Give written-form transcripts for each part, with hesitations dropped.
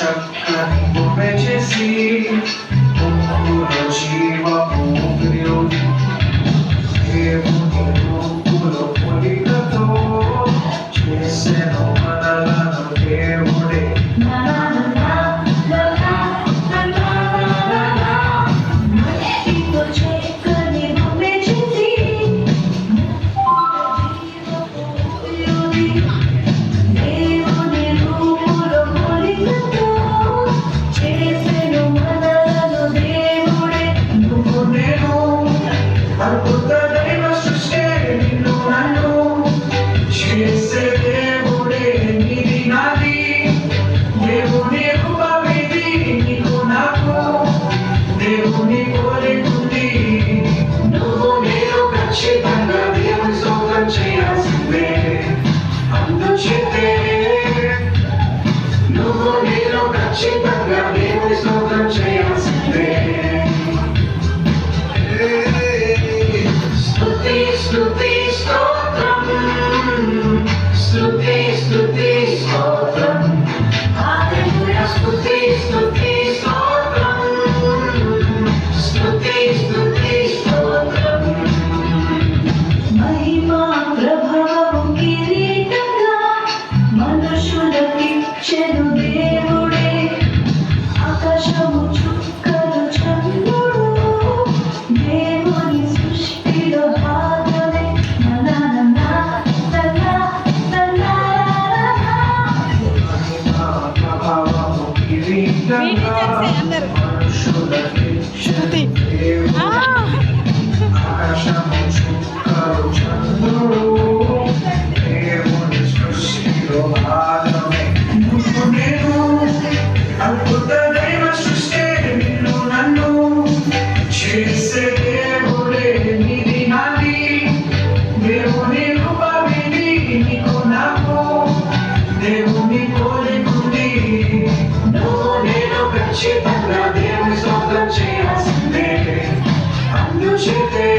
చక్కని బొమ్మె చేసి ముక్కులో జీవ ఊపిరి దేవుని రూపులో పొలికతో చేసెను మనలను దేవుడే. అద్భుతమైన సృష్టి నిన్ను నన్ను చేసే దేవుడే నీది నాది. దేవుని రూపమిది నీకు నాకు, దేవుని కోరికుంది. నువ్వు నేను ఖచ్చితంగా దేవుని స్తోత్రం చేయాల్సిందే. అందుచేతే నువ్వు నేను ఖచ్చితంగా దేవుని స్తోత్రం చేయాల్సిందే. స్తుతి స్తోత్రం, స్తుతి స్తుతి స్తోత్రం, హల్లెలూయా. స్తుతి స్తుతి స్తోత్రం, స్తుతి స్తుతి స్తోత్రం. మహిమా ప్రభావం కిరీటంగా మనుషులకిచ్చెను దేవుడే. ఆకాశము చుక్కలు చంద్రుడు దేవుని సృష్టిలో భాగమే. ప్రభావము కిరీటంగా మనుషులకిచ్చెను దేవుడే. ఆకాశము చుక్కలు చంద్రుడు దేవుని సృష్టిలో భాగమే. నువ్వు నేను అద్భుతమైన సృష్టి నిన్ను నన్ను చేసే దేవుడే నీది నాది. దేవుని రూపమిది నీకు నాకు, దేవుని కోరికుంది. నువ్వు నేను ఖచ్చితంగా దేవుని స్తోత్రం చేయాల్సిందే. అందుచేతే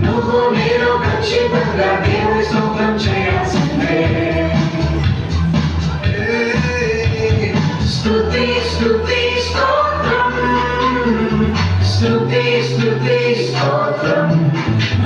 నువ్వు నేను ఖచ్చితంగా దేవుని